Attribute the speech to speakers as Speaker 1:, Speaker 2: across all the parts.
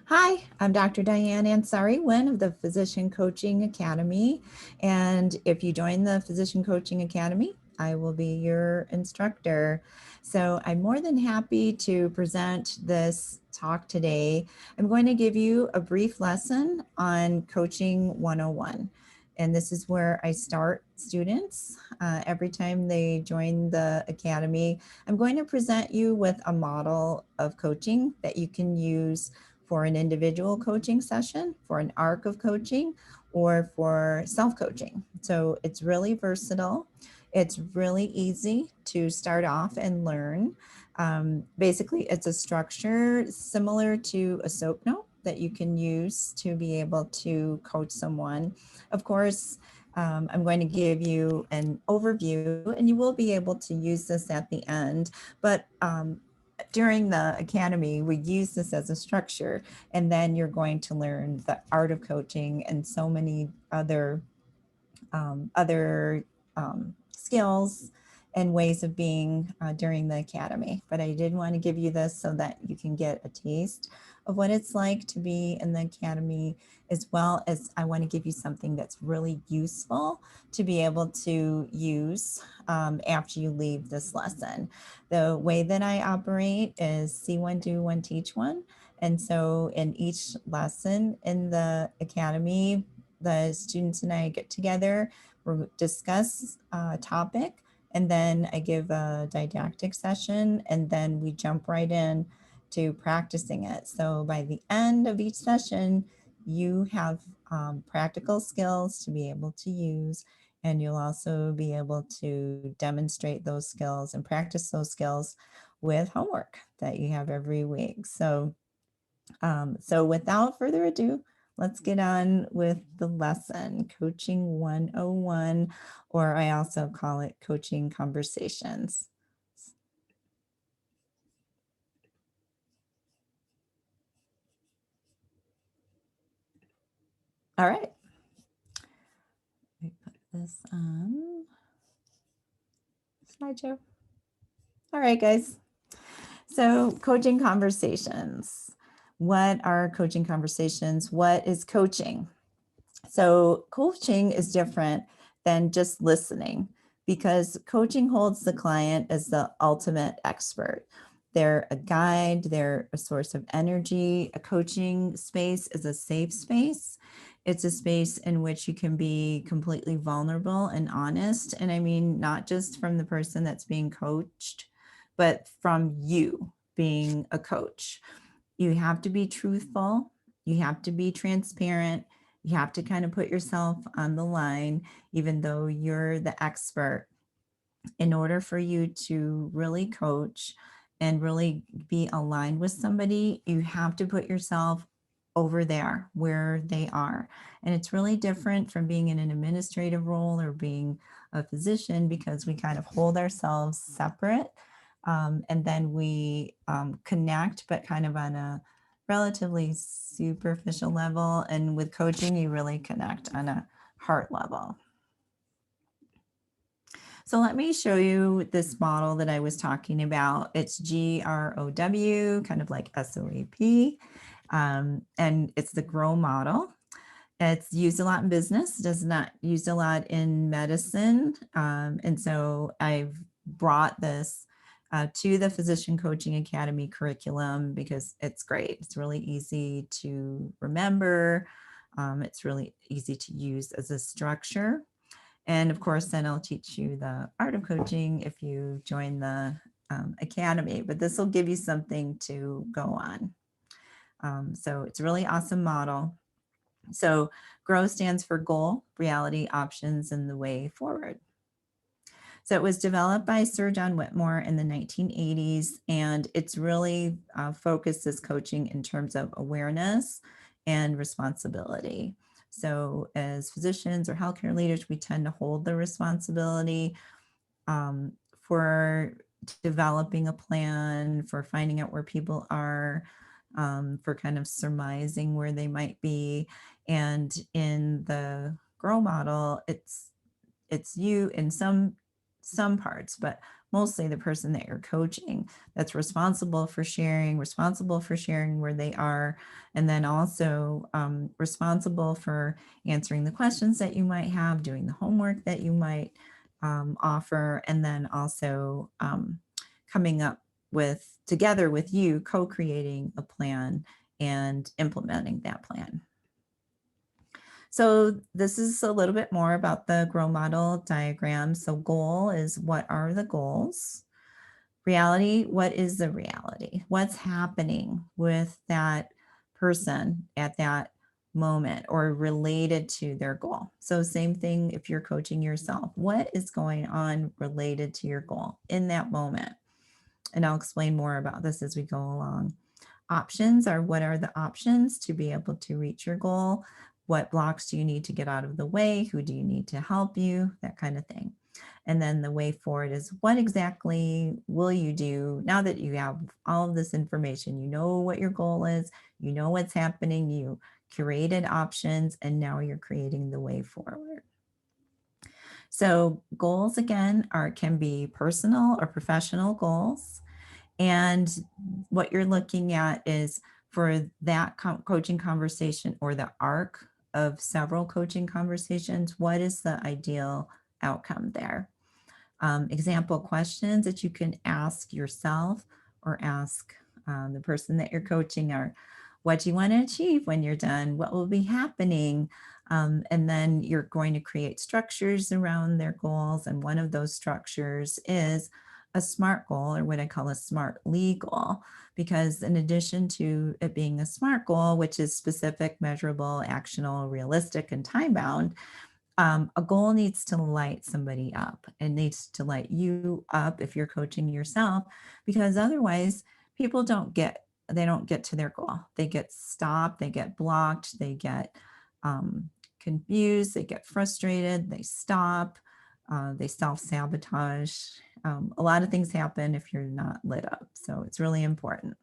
Speaker 1: Hi, I'm Dr. Dianne Ansari-Winn of the Physician Coaching Academy. And if you join the Physician Coaching Academy, I will be your instructor. So I'm more than happy to present this talk today. I'm going to give you a brief lesson on Coaching 101. And this is where I start students every time they join the academy. I'm going to present you with a model of coaching that you can use for an individual coaching session, for an arc of coaching, or for self-coaching. So it's really versatile. It's really easy to start off and learn. Basically, it's a structure similar to a SOAP note that you can use to be able to coach someone. Of course, I'm going to give you an overview, and you will be able to use this at the end. But during the academy, we use this as a structure, and then you're going to learn the art of coaching and so many other skills and ways of being during the academy. But I did want to give you this so that you can get a taste of what it's like to be in the academy, as well as I want to give you something that's really useful to be able to use after you leave this lesson. The way that I operate is see one, do one, teach one. And so in each lesson in the academy, the students and I get together, we discuss a topic, and then I give a didactic session, and then we jump right in to practicing it. So by the end of each session, you have practical skills to be able to use, and you'll also be able to demonstrate those skills and practice those skills with homework that you have every week. So without further ado, let's get on with the lesson, Coaching 101, or I also call it Coaching Conversations. All right. Let me put this on slideshow. All right, guys. So coaching conversations. What are coaching conversations? What is coaching? So coaching is different than just listening, because coaching holds the client as the ultimate expert. They're a guide, they're a source of energy. A coaching space is a safe space. It's a space in which you can be completely vulnerable and honest. And I mean, not just from the person that's being coached, but from you being a coach. You have to be truthful. You have to be transparent. You have to kind of put yourself on the line, even though you're the expert. In order for you to really coach and really be aligned with somebody, you have to put yourself over there where they are. And it's really different from being in an administrative role or being a physician, because we kind of hold ourselves separate. And then we connect, but kind of on a relatively superficial level. And with coaching, you really connect on a heart level. So let me show you this model that I was talking about. It's GROW, kind of like SOAP, and it's the GROW model. It's used a lot in business, does not used a lot in medicine. And so I've brought this to the Physician Coaching Academy curriculum because it's great. It's really easy to remember. It's really easy to use as a structure. And of course, then I'll teach you the art of coaching if you join the academy, but this will give you something to go on. So it's a really awesome model. So GROW stands for goal, reality, options, and the way forward. So it was developed by Sir John Whitmore in the 1980s, and it's really focuses coaching in terms of awareness and responsibility. So as physicians or healthcare leaders, we tend to hold the responsibility for developing a plan, for finding out where people are, for kind of surmising where they might be. And in the GROW model, it's you in some parts, but mostly the person that you're coaching that's responsible for sharing where they are, and then also responsible for answering the questions that you might have, doing the homework that you might offer, and then also coming up with, together with you, co-creating a plan and implementing that plan. So this is a little bit more about the GROW model diagram. So goal is, what are the goals? Reality, what is the reality? What's happening with that person at that moment or related to their goal? So same thing if you're coaching yourself. What is going on related to your goal in that moment? And I'll explain more about this as we go along. Options are, what are the options to be able to reach your goal? What blocks do you need to get out of the way? Who do you need to help you? That kind of thing. And then the way forward is, what exactly will you do now that you have all of this information? You know what your goal is, you know what's happening, you curated options, and now you're creating the way forward. So goals, again, can be personal or professional goals. And what you're looking at is, for that coaching conversation or the arc of several coaching conversations, what is the ideal outcome there? Example questions that you can ask yourself or ask the person that you're coaching are, what do you want to achieve when you're done? What will be happening? And then you're going to create structures around their goals. And one of those structures is a SMART goal, or what I call a SMART goal, because in addition to it being a SMART goal, which is specific, measurable, actionable, realistic, and time-bound, a goal needs to light somebody up. It needs to light you up if you're coaching yourself, because otherwise people don't get to their goal. They get stopped, they get blocked, they get confused, they get frustrated, they stop, they self-sabotage. A lot of things happen if you're not lit up. So it's really important.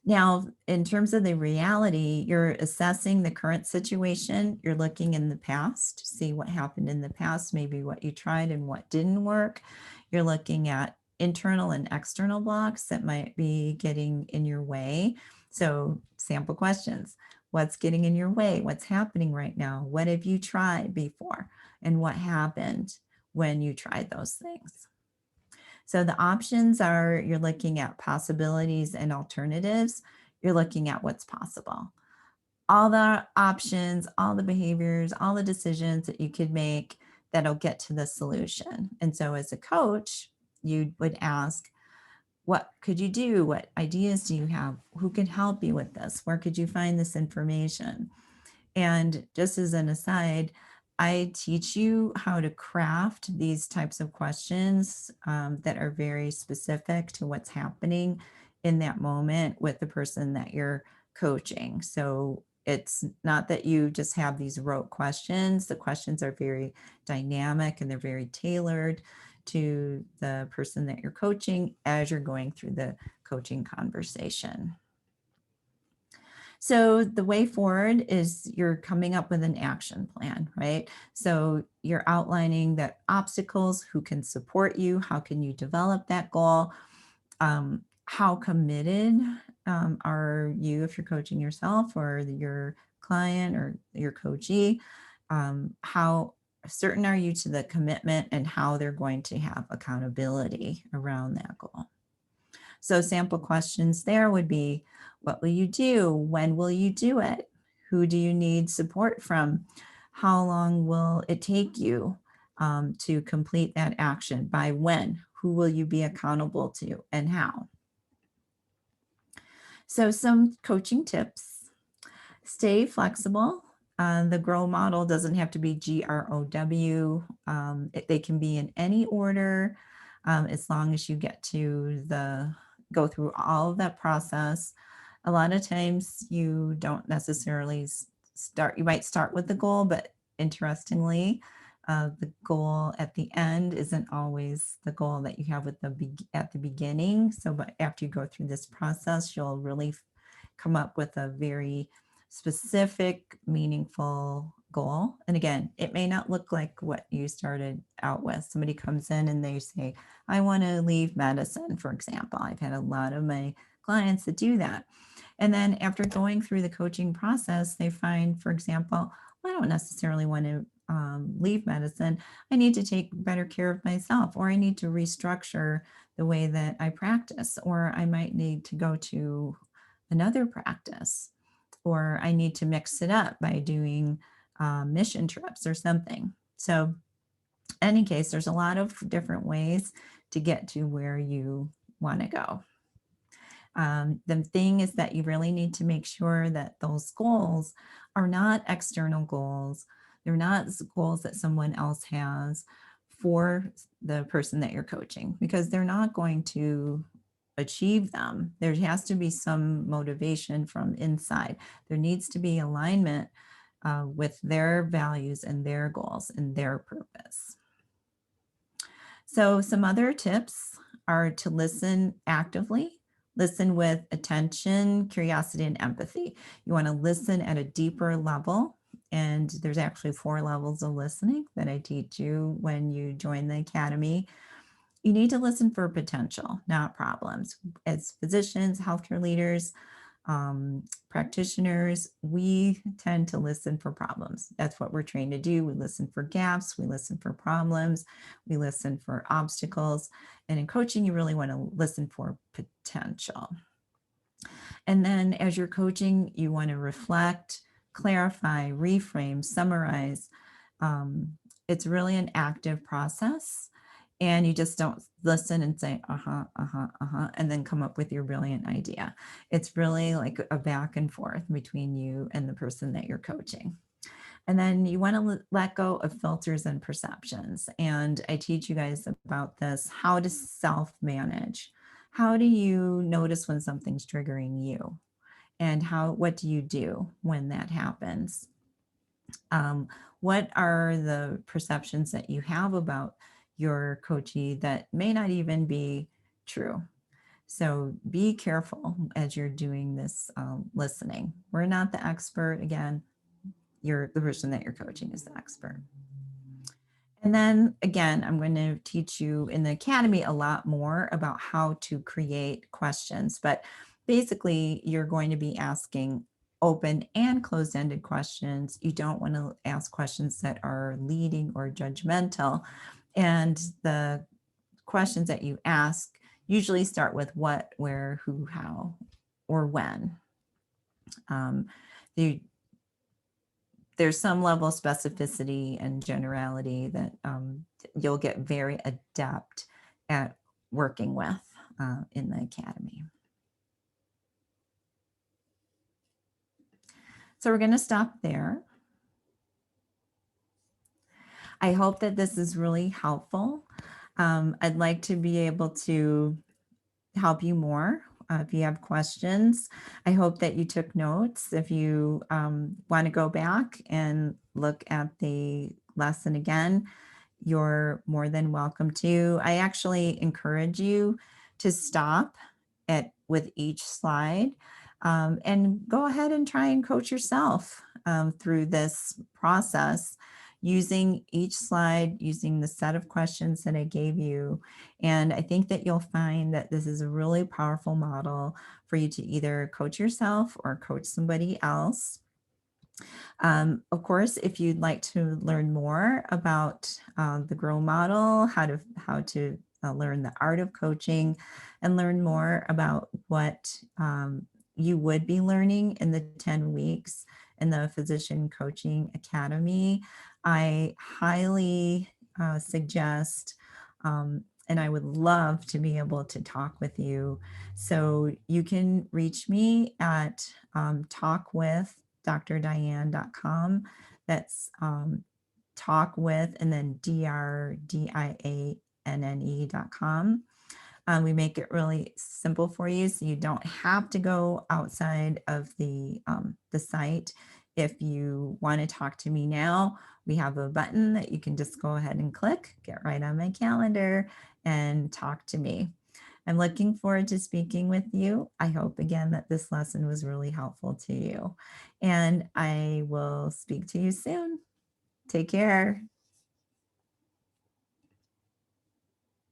Speaker 1: Now, in terms of the reality, you're assessing the current situation. You're looking in the past to see what happened in the past, maybe what you tried and what didn't work. You're looking at internal and external blocks that might be getting in your way. So sample questions. What's getting in your way? What's happening right now? What have you tried before? And what happened when you tried those things? So the options are, you're looking at possibilities and alternatives. You're looking at what's possible. All the options, all the behaviors, all the decisions that you could make that'll get to the solution. And so as a coach, you would ask, what could you do? What ideas do you have? Who could help you with this? Where could you find this information? And just as an aside, I teach you how to craft these types of questions that are very specific to what's happening in that moment with the person that you're coaching. So it's not that you just have these rote questions. The questions are very dynamic and they're very tailored to the person that you're coaching as you're going through the coaching conversation. So the way forward is, you're coming up with an action plan, right? So you're outlining the obstacles, who can support you, how can you develop that goal, how committed are you if you're coaching yourself or your client or your coachee, how certain are you to the commitment, and how they're going to have accountability around that goal. So sample questions there would be, what will you do? When will you do it? Who do you need support from? How long will it take you to complete that action? By when? Who will you be accountable to, and how? So some coaching tips: stay flexible. The GROW model doesn't have to be GROW. They can be in any order, as long as you get to go through all of that process. A lot of times you don't necessarily you might start with the goal, but interestingly, the goal at the end isn't always the goal that you have at the beginning. So, but after you go through this process, you'll really come up with a very specific, meaningful goal. And again, it may not look like what you started out with. Somebody comes in and they say, I want to leave medicine, for example. I've had a lot of my clients that do that. And then after going through the coaching process, they find, for example, I don't necessarily want to leave medicine. I need to take better care of myself, or I need to restructure the way that I practice, or I might need to go to another practice, or I need to mix it up by doing mission trips or something. So in any case, there's a lot of different ways to get to where you want to go. The thing is that you really need to make sure that those goals are not external goals. They're not goals that someone else has for the person that you're coaching, because they're not going to achieve them. There has to be some motivation from inside. There needs to be alignment with their values and their goals and their purpose. So some other tips are to listen actively. Listen with attention, curiosity, and empathy. You want to listen at a deeper level. And there's actually 4 levels of listening that I teach you when you join the academy. You need to listen for potential, not problems. As physicians, healthcare leaders, practitioners, we tend to listen for problems. That's what we're trained to do. We listen for gaps, we listen for problems, we listen for obstacles. And in coaching, you really want to listen for potential. And then as you're coaching, you want to reflect, clarify, reframe, summarize. It's really an active process. And you just don't listen and say, and then come up with your brilliant idea. It's really like a back and forth between you and the person that you're coaching. And then you want to let go of filters and perceptions. And I teach you guys about this, how to self-manage. How do you notice when something's triggering you? And what do you do when that happens? What are the perceptions that you have about your coachee that may not even be true? So be careful as you're doing this listening. We're not the expert. Again, the person that you're coaching is the expert. And then again, I'm going to teach you in the academy a lot more about how to create questions. But basically, you're going to be asking open and closed-ended questions. You don't want to ask questions that are leading or judgmental. And the questions that you ask usually start with what, where, who, how, or when. There's some level of specificity and generality that you'll get very adept at working with in the academy. So we're going to stop there. I hope that this is really helpful. I'd like to be able to help you more. If you have questions, I hope that you took notes. If you want to go back and look at the lesson again, you're more than welcome to. I actually encourage you to stop with each slide and go ahead and try and coach yourself through this process, using each slide, using the set of questions that I gave you. And I think that you'll find that this is a really powerful model for you to either coach yourself or coach somebody else. Of course, if you'd like to learn more about the GROW model, how to learn the art of coaching, and learn more about what you would be learning in the 10 weeks in the Physician Coaching Academy, I highly suggest, and I would love to be able to talk with you. So you can reach me at talkwithdrdianne.com. That's talk with and then DrDianne.com. We make it really simple for you, so you don't have to go outside of the site. If you want to talk to me now, we have a button that you can just go ahead and click, get right on my calendar, and talk to me. I'm looking forward to speaking with you. I hope again that this lesson was really helpful to you, and I will speak to you soon. Take care.